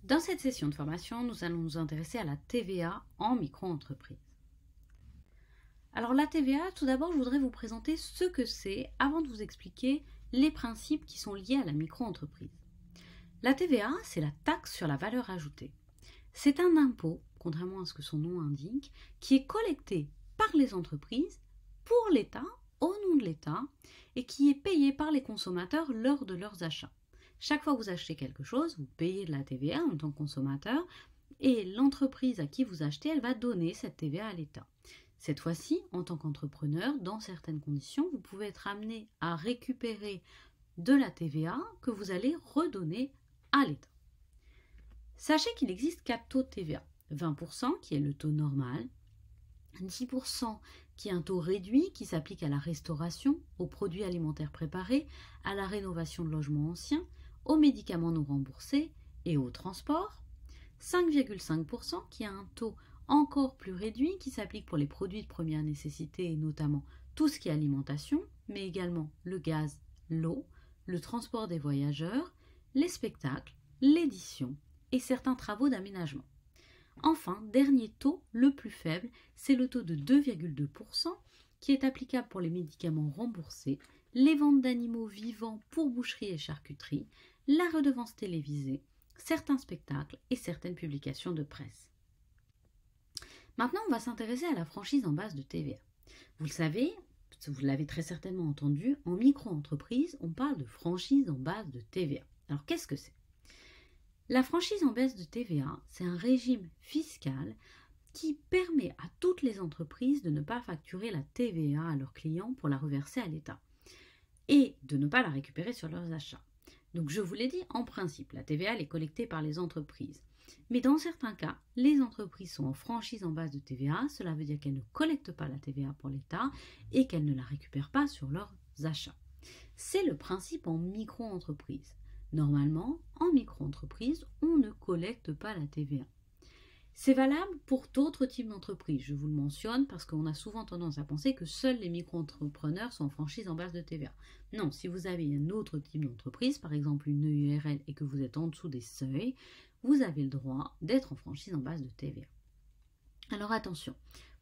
Dans cette session de formation, nous allons nous intéresser à la TVA en micro-entreprise. Alors la TVA, tout d'abord, je voudrais vous présenter ce que c'est avant de vous expliquer les principes qui sont liés à la micro-entreprise. La TVA, c'est la taxe sur la valeur ajoutée. C'est un impôt, contrairement à ce que son nom indique, qui est collecté par les entreprises pour l'État, au nom de l'État, et qui est payé par les consommateurs lors de leurs achats. Chaque fois que vous achetez quelque chose, vous payez de la TVA en tant que consommateur, et l'entreprise à qui vous achetez, elle va donner cette TVA à l'État. Cette fois-ci, en tant qu'entrepreneur, dans certaines conditions, vous pouvez être amené à récupérer de la TVA que vous allez redonner à l'État. Sachez qu'il existe 4 taux de TVA. 20% qui est le taux normal, 10% qui est un taux réduit qui s'applique à la restauration, aux produits alimentaires préparés, à la rénovation de logements anciens, aux médicaments non remboursés et au transport, 5,5% qui a un taux encore plus réduit qui s'applique pour les produits de première nécessité et notamment tout ce qui est alimentation, mais également le gaz, l'eau, le transport des voyageurs, les spectacles, l'édition et certains travaux d'aménagement. Enfin, dernier taux, le plus faible, c'est le taux de 2,2% qui est applicable pour les médicaments remboursés, les ventes d'animaux vivants pour boucherie et charcuterie, la redevance télévisée, certains spectacles et certaines publications de presse. Maintenant, on va s'intéresser à la franchise en base de TVA. Vous le savez, vous l'avez très certainement entendu, en micro-entreprise, on parle de franchise en base de TVA. Alors, qu'est-ce que c'est ? La franchise en base de TVA, c'est un régime fiscal qui permet à toutes les entreprises de ne pas facturer la TVA à leurs clients pour la reverser à l'État et de ne pas la récupérer sur leurs achats. Donc je vous l'ai dit, en principe, la TVA elle est collectée par les entreprises. Mais dans certains cas, les entreprises sont en franchise en base de TVA, cela veut dire qu'elles ne collectent pas la TVA pour l'État et qu'elles ne la récupèrent pas sur leurs achats. C'est le principe en micro-entreprise. Normalement, en micro-entreprise, on ne collecte pas la TVA. C'est valable pour d'autres types d'entreprises, je vous le mentionne parce qu'on a souvent tendance à penser que seuls les micro-entrepreneurs sont en franchise en base de TVA. Non, si vous avez un autre type d'entreprise, par exemple une EURL et que vous êtes en dessous des seuils, vous avez le droit d'être en franchise en base de TVA. Alors attention,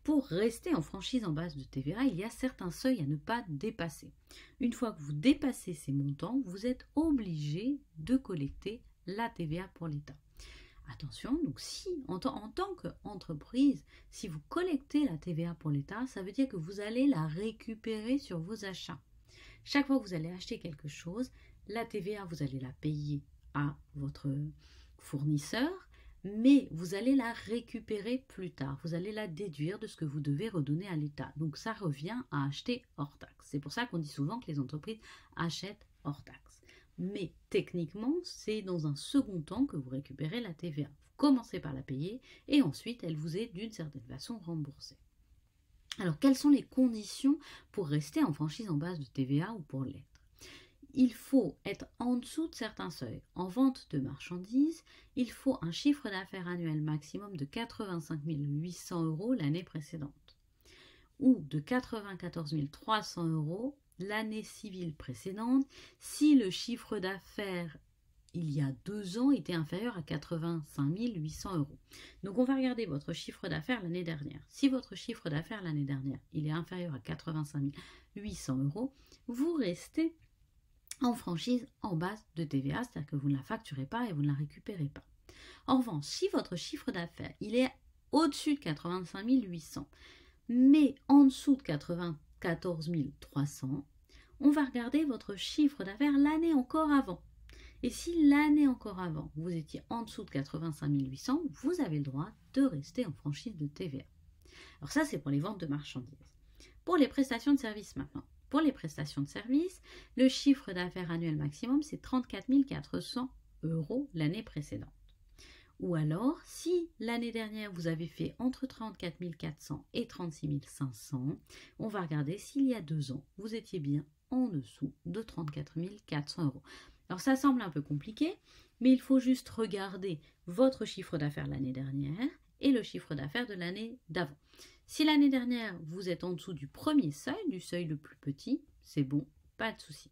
pour rester en franchise en base de TVA, il y a certains seuils à ne pas dépasser. Une fois que vous dépassez ces montants, vous êtes obligé de collecter la TVA pour l'État. Attention, donc si en tant qu'entreprise, si vous collectez la TVA pour l'État, ça veut dire que vous allez la récupérer sur vos achats. Chaque fois que vous allez acheter quelque chose, la TVA, vous allez la payer à votre fournisseur, mais vous allez la récupérer plus tard. Vous allez la déduire de ce que vous devez redonner à l'État. Donc ça revient à acheter hors taxe. C'est pour ça qu'on dit souvent que les entreprises achètent hors taxe. Mais techniquement, c'est dans un second temps que vous récupérez la TVA. Vous commencez par la payer et ensuite elle vous est d'une certaine façon remboursée. Alors, quelles sont les conditions pour rester en franchise en base de TVA ou pour l'être ? Il faut être en dessous de certains seuils. En vente de marchandises, il faut un chiffre d'affaires annuel maximum de 85 800 € l'année précédente ou de 94 300 € l'année civile précédente si le chiffre d'affaires il y a 2 ans était inférieur à 85 800 €. Donc on va regarder votre chiffre d'affaires l'année dernière. Si votre chiffre d'affaires l'année dernière il est inférieur à 85 800 €, vous restez en franchise en base de TVA, c'est-à-dire que vous ne la facturez pas et vous ne la récupérez pas. En revanche, si votre chiffre d'affaires il est au-dessus de 85 800, mais en dessous de 94 300, on va regarder votre chiffre d'affaires l'année encore avant. Et si l'année encore avant, vous étiez en dessous de 85 800, vous avez le droit de rester en franchise de TVA. Alors ça, c'est pour les ventes de marchandises. Pour les prestations de services maintenant. Pour les prestations de services, le chiffre d'affaires annuel maximum, c'est 34 400 € l'année précédente. Ou alors, si l'année dernière, vous avez fait entre 34 400 et 36 500, on va regarder s'il y a 2 ans, vous étiez bien en dessous de 34 400 €. Alors, ça semble un peu compliqué, mais il faut juste regarder votre chiffre d'affaires l'année dernière et le chiffre d'affaires de l'année d'avant. Si l'année dernière, vous êtes en dessous du premier seuil, du seuil le plus petit, c'est bon, pas de souci.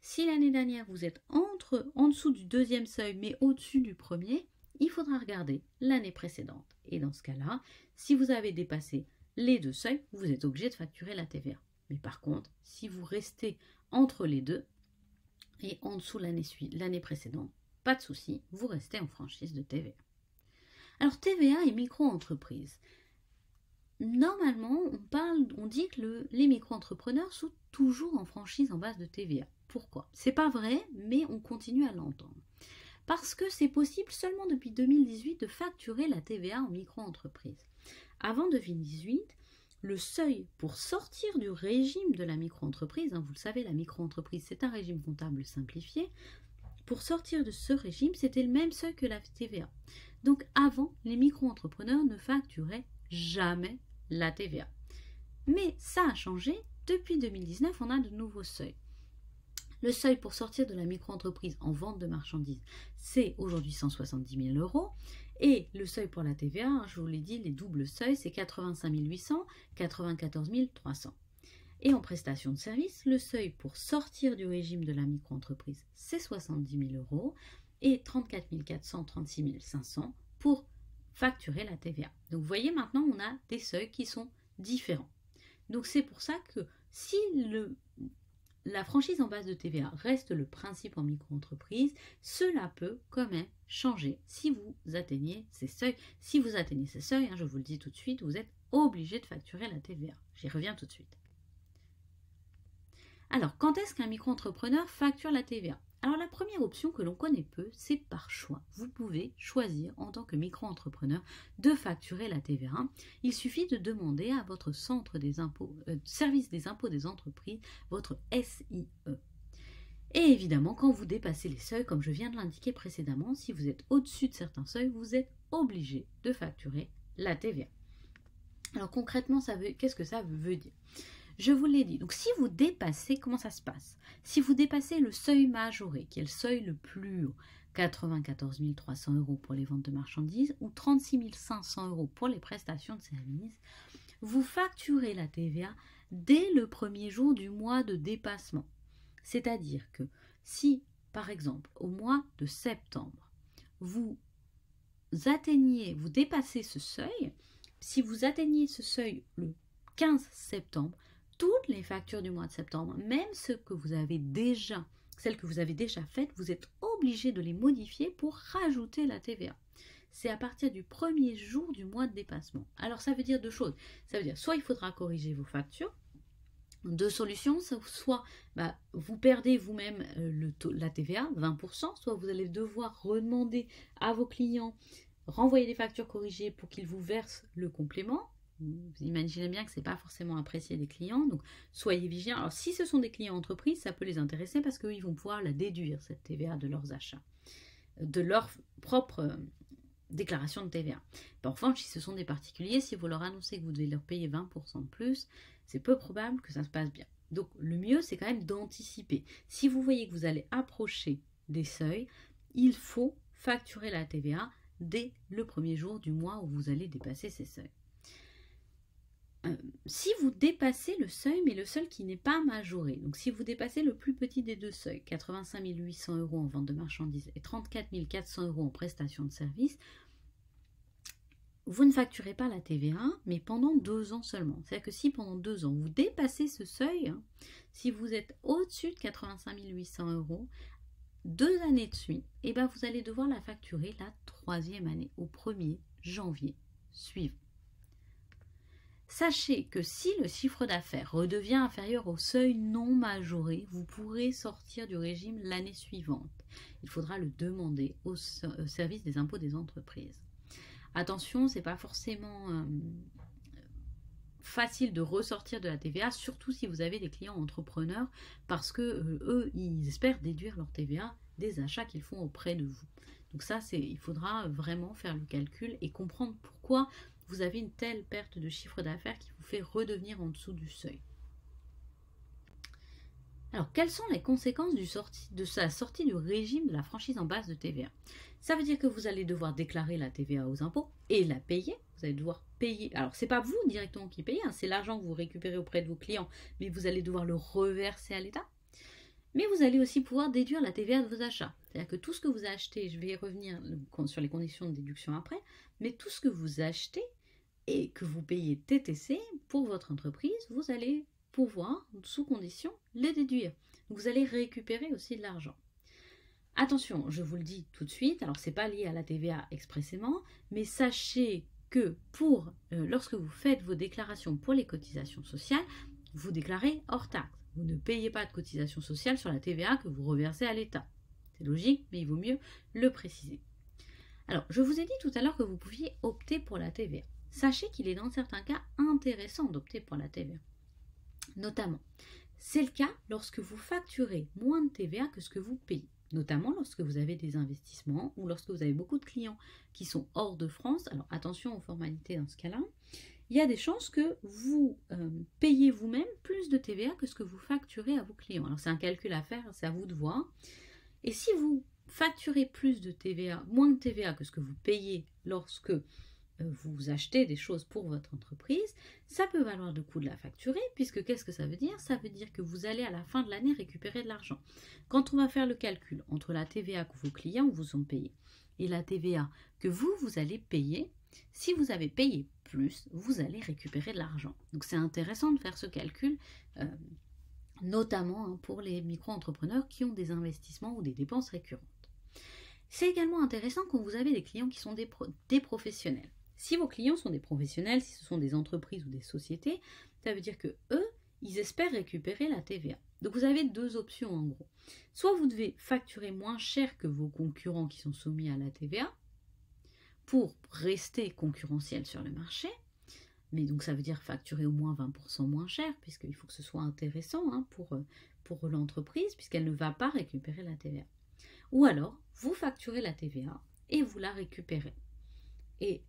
Si l'année dernière, vous êtes en dessous du deuxième seuil, mais au-dessus du premier, il faudra regarder l'année précédente. Et dans ce cas-là, si vous avez dépassé les deux seuils, vous êtes obligé de facturer la TVA. Mais par contre, si vous restez entre les deux et en dessous l'année précédente, pas de souci, vous restez en franchise de TVA. Alors TVA et micro-entreprises. Normalement, on dit que les micro-entrepreneurs sont toujours en franchise en base de TVA. Pourquoi? C'est pas vrai, mais on continue à l'entendre. Parce que c'est possible seulement depuis 2018 de facturer la TVA en micro-entreprise. Avant 2018, le seuil pour sortir du régime de la micro-entreprise, vous le savez, la micro-entreprise c'est un régime comptable simplifié, pour sortir de ce régime, c'était le même seuil que la TVA. Donc avant, les micro-entrepreneurs ne facturaient jamais la TVA. Mais ça a changé, depuis 2019, on a de nouveaux seuils. Le seuil pour sortir de la micro-entreprise en vente de marchandises, c'est aujourd'hui 170 000 €. Et le seuil pour la TVA, je vous l'ai dit, les doubles seuils, c'est 85 800, 94 300. Et en prestation de service, le seuil pour sortir du régime de la micro-entreprise, c'est 70 000 € et 34 400, 36 500 pour facturer la TVA. Donc vous voyez, maintenant, on a des seuils qui sont différents. Donc c'est pour ça que si la franchise en base de TVA reste le principe en micro-entreprise, cela peut quand même changer si vous atteignez ces seuils. Si vous atteignez ces seuils, je vous le dis tout de suite, vous êtes obligé de facturer la TVA. J'y reviens tout de suite. Alors, quand est-ce qu'un micro-entrepreneur facture la TVA? Alors, la première option que l'on connaît peu, c'est par choix. Vous pouvez choisir en tant que micro-entrepreneur de facturer la TVA. Il suffit de demander à votre centre des impôts, service des impôts des entreprises, votre SIE. Et évidemment, quand vous dépassez les seuils, comme je viens de l'indiquer précédemment, si vous êtes au-dessus de certains seuils, vous êtes obligé de facturer la TVA. Alors concrètement, qu'est-ce que ça veut dire? Je vous l'ai dit. Donc, si vous dépassez, comment ça se passe? Si vous dépassez le seuil majoré, qui est le seuil le plus haut, 94 300 € pour les ventes de marchandises ou 36 500 € pour les prestations de services, vous facturez la TVA dès le premier jour du mois de dépassement. C'est-à-dire que si, par exemple, au mois de septembre, vous dépassez ce seuil, si vous atteignez ce seuil le 15 septembre, toutes les factures du mois de septembre, même celles que vous avez déjà faites, vous êtes obligé de les modifier pour rajouter la TVA. C'est à partir du premier jour du mois de dépassement. Alors ça veut dire deux choses. Ça veut dire soit il faudra corriger vos factures, deux solutions, soit vous perdez vous-même la TVA, 20%, soit vous allez devoir redemander à vos clients, renvoyer des factures corrigées pour qu'ils vous versent le complément. Vous imaginez bien que ce n'est pas forcément apprécié des clients, donc soyez vigilants. Alors si ce sont des clients entreprises, ça peut les intéresser parce qu'ils vont pouvoir la déduire, cette TVA, de leurs achats, de leur propre déclaration de TVA. En revanche, si ce sont des particuliers, si vous leur annoncez que vous devez leur payer 20% de plus, c'est peu probable que ça se passe bien. Donc le mieux, c'est quand même d'anticiper. Si vous voyez que vous allez approcher des seuils, il faut facturer la TVA dès le premier jour du mois où vous allez dépasser ces seuils. Si vous dépassez le seuil, mais le seuil qui n'est pas majoré, donc si vous dépassez le plus petit des deux seuils, 85 800 € en vente de marchandises et 34 400 € en prestation de services, vous ne facturez pas la TVA, mais pendant 2 ans seulement. C'est-à-dire que si pendant 2 ans, vous dépassez ce seuil, si vous êtes au-dessus de 85 800 €, 2 années de suite, vous allez devoir la facturer la 3e année, au 1er janvier suivant. Sachez que si le chiffre d'affaires redevient inférieur au seuil non majoré, vous pourrez sortir du régime l'année suivante. Il faudra le demander au service des impôts des entreprises. Attention, ce n'est pas forcément facile de ressortir de la TVA, surtout si vous avez des clients entrepreneurs, parce que eux, ils espèrent déduire leur TVA des achats qu'ils font auprès de vous. Donc ça, il faudra vraiment faire le calcul et comprendre pourquoi vous avez une telle perte de chiffre d'affaires qui vous fait redevenir en dessous du seuil. Alors, quelles sont les conséquences de sa sortie du régime de la franchise en base de TVA? Ça veut dire que vous allez devoir déclarer la TVA aux impôts et la payer. Vous allez devoir payer. Alors, ce n'est pas vous directement qui payez, c'est l'argent que vous récupérez auprès de vos clients, mais vous allez devoir le reverser à l'État. Mais vous allez aussi pouvoir déduire la TVA de vos achats. C'est-à-dire que tout ce que vous achetez, je vais y revenir sur les conditions de déduction après, mais tout ce que vous achetez et que vous payez TTC pour votre entreprise, vous allez pouvoir, sous condition, les déduire. Vous allez récupérer aussi de l'argent. Attention, je vous le dis tout de suite, alors c'est pas lié à la TVA expressément, mais sachez que lorsque vous faites vos déclarations pour les cotisations sociales, vous déclarez hors taxe. Vous ne payez pas de cotisations sociales sur la TVA que vous reversez à l'État. C'est logique, mais il vaut mieux le préciser. Alors, je vous ai dit tout à l'heure que vous pouviez opter pour la TVA. Sachez qu'il est dans certains cas intéressant d'opter pour la TVA. Notamment, c'est le cas lorsque vous facturez moins de TVA que ce que vous payez. Notamment lorsque vous avez des investissements ou lorsque vous avez beaucoup de clients qui sont hors de France. Alors attention aux formalités dans ce cas-là. Il y a des chances que vous payez vous-même plus de TVA que ce que vous facturez à vos clients. Alors c'est un calcul à faire, c'est à vous de voir. Et si vous facturez plus de TVA, moins de TVA que ce que vous payez lorsque vous achetez des choses pour votre entreprise, ça peut valoir le coup de la facturer, puisque qu'est-ce que ça veut dire? Ça veut dire que vous allez à la fin de l'année récupérer de l'argent. Quand on va faire le calcul entre la TVA que vos clients vous ont payée et la TVA que vous allez payer, si vous avez payé plus, vous allez récupérer de l'argent. Donc c'est intéressant de faire ce calcul, notamment pour les micro-entrepreneurs qui ont des investissements ou des dépenses récurrentes. C'est également intéressant quand vous avez des clients qui sont des professionnels. Si vos clients sont des professionnels, si ce sont des entreprises ou des sociétés, ça veut dire que eux, ils espèrent récupérer la TVA. Donc vous avez deux options en gros. Soit vous devez facturer moins cher que vos concurrents qui sont soumis à la TVA pour rester concurrentiel sur le marché, mais donc ça veut dire facturer au moins 20% moins cher, puisqu'il faut que ce soit intéressant pour l'entreprise, puisqu'elle ne va pas récupérer la TVA. Ou alors, vous facturez la TVA et vous la récupérez. Et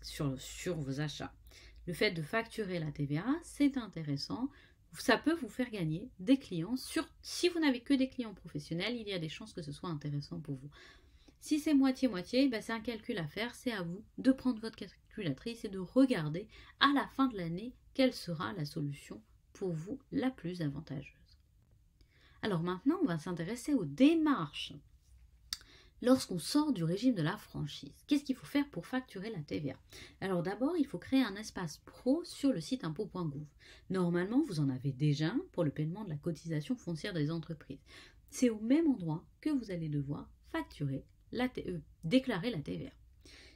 sur vos achats, le fait de facturer la TVA, c'est intéressant. Ça peut vous faire gagner des clients. Si vous n'avez que des clients professionnels, il y a des chances que ce soit intéressant pour vous. Si c'est moitié-moitié, c'est un calcul à faire. C'est à vous de prendre votre calculatrice et de regarder à la fin de l'année quelle sera la solution pour vous la plus avantageuse. Alors maintenant, on va s'intéresser aux démarches. Lorsqu'on sort du régime de la franchise, qu'est-ce qu'il faut faire pour facturer la TVA? Alors d'abord, il faut créer un espace pro sur le site impôts.gouv. Normalement, vous en avez déjà un pour le paiement de la cotisation foncière des entreprises. C'est au même endroit que vous allez devoir déclarer la TVA.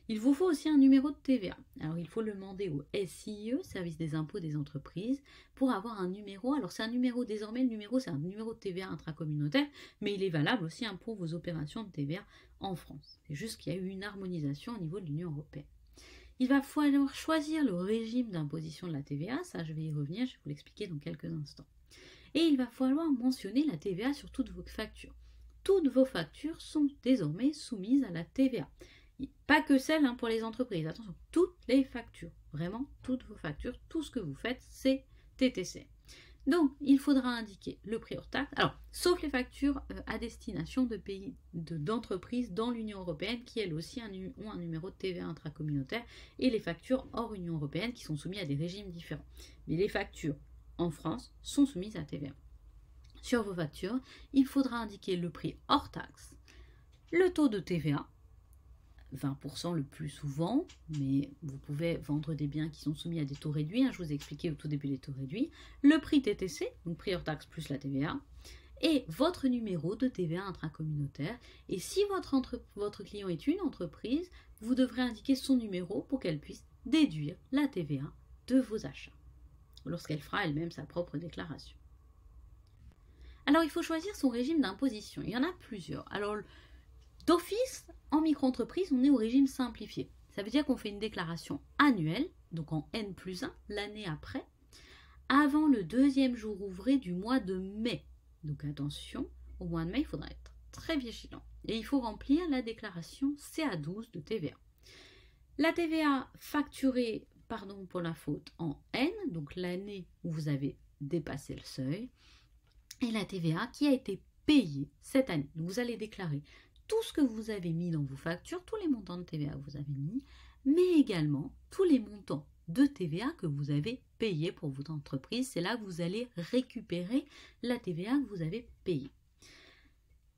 Il vous faut aussi un numéro de TVA. Alors il faut le demander au SIE, Service des impôts des entreprises, pour avoir un numéro. Alors c'est un numéro, désormais le numéro c'est un numéro de TVA intracommunautaire, mais il est valable aussi pour vos opérations de TVA en France. C'est juste qu'il y a eu une harmonisation au niveau de l'Union européenne. Il va falloir choisir le régime d'imposition de la TVA, ça je vais y revenir, je vais vous l'expliquer dans quelques instants. Et il va falloir mentionner la TVA sur toutes vos factures. Toutes vos factures sont désormais soumises à la TVA. Pas que celles pour les entreprises, attention, toutes les factures, vraiment toutes vos factures, tout ce que vous faites, c'est TTC. Donc, il faudra indiquer le prix hors taxe, alors, sauf les factures à destination de pays, d'entreprises dans l'Union européenne qui, elles aussi, ont un numéro de TVA intracommunautaire, et les factures hors Union européenne qui sont soumises à des régimes différents. Mais les factures en France sont soumises à TVA. Sur vos factures, il faudra indiquer le prix hors taxe, le taux de TVA, 20% le plus souvent, mais vous pouvez vendre des biens qui sont soumis à des taux réduits, je vous ai expliqué au tout début les taux réduits, le prix TTC, donc prix hors taxe plus la TVA, et votre numéro de TVA intracommunautaire. Et si votre client est une entreprise, vous devrez indiquer son numéro pour qu'elle puisse déduire la TVA de vos achats, lorsqu'elle fera elle-même sa propre déclaration. Alors il faut choisir son régime d'imposition, il y en a plusieurs. Alors d'office, en micro-entreprise, on est au régime simplifié. Ça veut dire qu'on fait une déclaration annuelle, donc en N+1, l'année après, avant le deuxième jour ouvré du mois de mai. Donc attention, au mois de mai, il faudra être très vigilant. Et il faut remplir la déclaration CA12 de TVA. La TVA facturée, pour la faute en N, donc l'année où vous avez dépassé le seuil, et la TVA qui a été payée cette année. Donc vous allez déclarer tout ce que vous avez mis dans vos factures, tous les montants de TVA que vous avez mis, mais également tous les montants de TVA que vous avez payés pour votre entreprise. C'est là que vous allez récupérer la TVA que vous avez payée.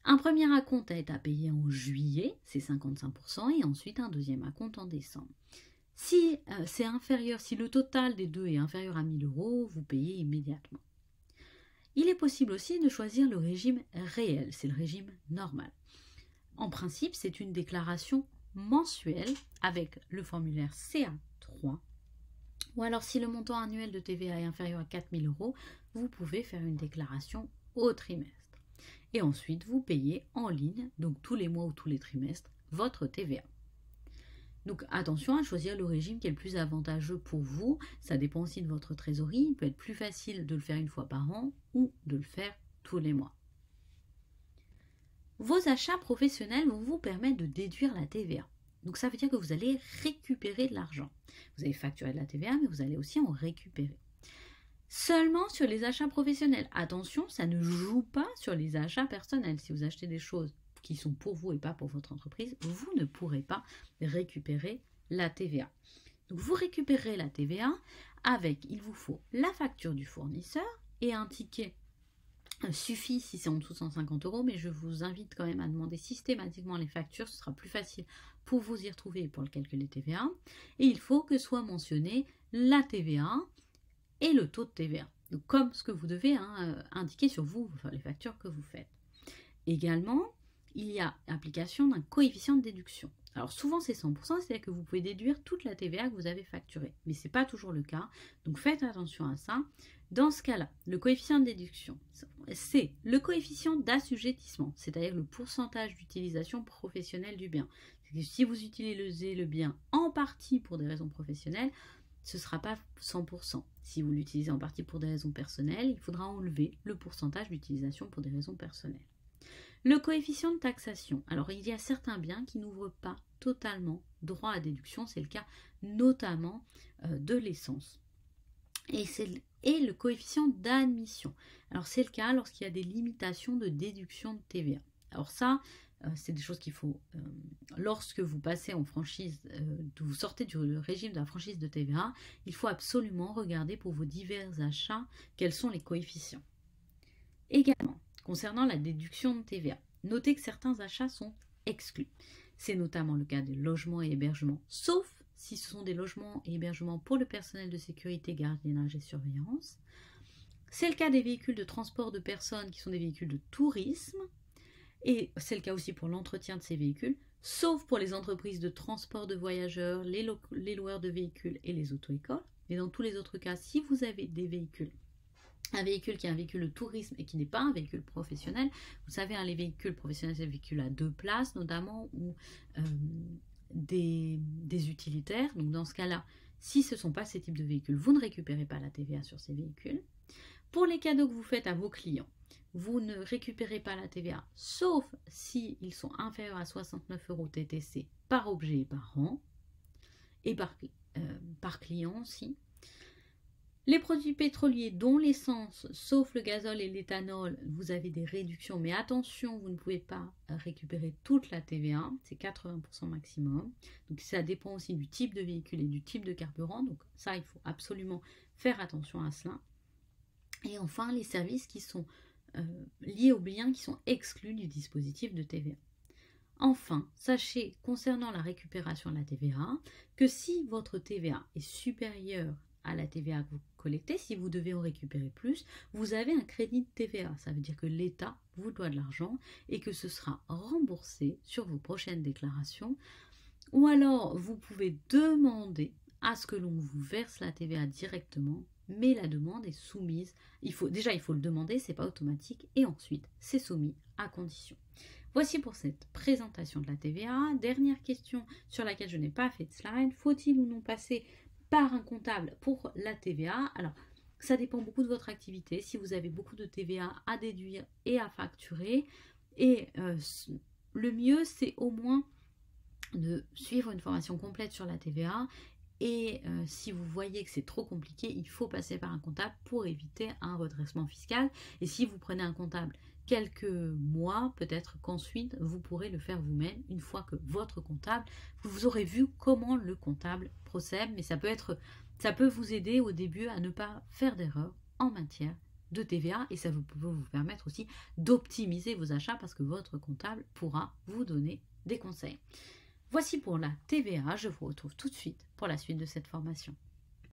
Un premier acompte est à payer en juillet, c'est 55%, et ensuite un deuxième acompte en décembre. Si c'est inférieur, si le total des deux est inférieur à 1 000 €, vous payez immédiatement. Il est possible aussi de choisir le régime réel, c'est le régime normal. En principe, c'est une déclaration mensuelle avec le formulaire CA3. Ou alors, si le montant annuel de TVA est inférieur à 4 000 €, vous pouvez faire une déclaration au trimestre. Et ensuite, vous payez en ligne, donc tous les mois ou tous les trimestres, votre TVA. Donc attention à choisir le régime qui est le plus avantageux pour vous. Ça dépend aussi de votre trésorerie. Il peut être plus facile de le faire une fois par an ou de le faire tous les mois. Vos achats professionnels vont vous permettre de déduire la TVA. Donc ça veut dire que vous allez récupérer de l'argent. Vous allez facturer de la TVA, mais vous allez aussi en récupérer. Seulement sur les achats professionnels. Attention, ça ne joue pas sur les achats personnels. Si vous achetez des choses qui sont pour vous et pas pour votre entreprise, vous ne pourrez pas récupérer la TVA. Donc vous récupérez la TVA avec, il vous faut la facture du fournisseur et un ticket suffit si c'est en dessous de 150 €, mais je vous invite quand même à demander systématiquement les factures, ce sera plus facile pour vous y retrouver pour le calcul des TVA. Et il faut que soit mentionné la TVA et le taux de TVA, donc comme ce que vous devez indiquer sur vous, enfin, les factures que vous faites. Également, il y a application d'un coefficient de déduction. Alors souvent c'est 100%, c'est-à-dire que vous pouvez déduire toute la TVA que vous avez facturée, mais ce n'est pas toujours le cas, donc faites attention à ça. Dans ce cas-là, le coefficient de déduction, c'est le coefficient d'assujettissement, c'est-à-dire le pourcentage d'utilisation professionnelle du bien. Si vous utilisez le bien en partie pour des raisons professionnelles, ce ne sera pas 100%. Si vous l'utilisez en partie pour des raisons personnelles, il faudra enlever le pourcentage d'utilisation pour des raisons personnelles. Le coefficient de taxation. Alors, il y a certains biens qui n'ouvrent pas totalement droit à déduction. C'est le cas notamment de l'essence. Et le coefficient d'admission. Alors, c'est le cas lorsqu'il y a des limitations de déduction de TVA. Alors ça, c'est des choses qu'il faut, lorsque vous passez en franchise, vous sortez du régime de la franchise de TVA, il faut absolument regarder pour vos divers achats quels sont les coefficients. Également, concernant la déduction de TVA, notez que certains achats sont exclus. C'est notamment le cas des logements et hébergements, sauf si ce sont des logements et hébergements pour le personnel de sécurité, gardiennage et surveillance. C'est le cas des véhicules de transport de personnes qui sont des véhicules de tourisme. Et c'est le cas aussi pour l'entretien de ces véhicules, sauf pour les entreprises de transport de voyageurs, les loueurs de véhicules et les auto-écoles. Mais dans tous les autres cas, si vous avez des véhicules, un véhicule qui est un véhicule de tourisme et qui n'est pas un véhicule professionnel, vous savez, les véhicules professionnels, c'est des véhicules à 2 places notamment, ou des utilitaires. Donc dans ce cas-là, si ce ne sont pas ces types de véhicules, vous ne récupérez pas la TVA sur ces véhicules. Pour les cadeaux que vous faites à vos clients, vous ne récupérez pas la TVA, sauf s'ils sont inférieurs à 69 € TTC par objet et par an, et par client aussi. Les produits pétroliers, dont l'essence, sauf le gazole et l'éthanol, vous avez des réductions, mais attention, vous ne pouvez pas récupérer toute la TVA, c'est 80% maximum. Donc ça dépend aussi du type de véhicule et du type de carburant, donc ça, il faut absolument faire attention à cela. Et enfin, les services qui sont liés aux biens qui sont exclus du dispositif de TVA. Enfin, sachez, concernant la récupération de la TVA, que si votre TVA est supérieure à la TVA que vous collectez, si vous devez en récupérer plus, vous avez un crédit de TVA. Ça veut dire que l'État vous doit de l'argent et que ce sera remboursé sur vos prochaines déclarations. Ou alors, vous pouvez demander à ce que l'on vous verse la TVA directement, mais la demande est soumise. Il faut le demander, c'est pas automatique, et ensuite, c'est soumis à condition. Voici pour cette présentation de la TVA. Dernière question sur laquelle je n'ai pas fait de slide. Faut-il ou non passer par un comptable pour la TVA? Alors, ça dépend beaucoup de votre activité. Si vous avez beaucoup de TVA à déduire et à facturer, et le mieux, c'est au moins de suivre une formation complète sur la TVA. Et si vous voyez que c'est trop compliqué, il faut passer par un comptable pour éviter un redressement fiscal. Et si vous prenez un comptable quelques mois, peut-être qu'ensuite vous pourrez le faire vous-même une fois que votre comptable, vous aurez vu comment le comptable procède, mais ça peut vous aider au début à ne pas faire d'erreur en matière de TVA et ça peut vous permettre aussi d'optimiser vos achats parce que votre comptable pourra vous donner des conseils. Voici pour la TVA, je vous retrouve tout de suite pour la suite de cette formation.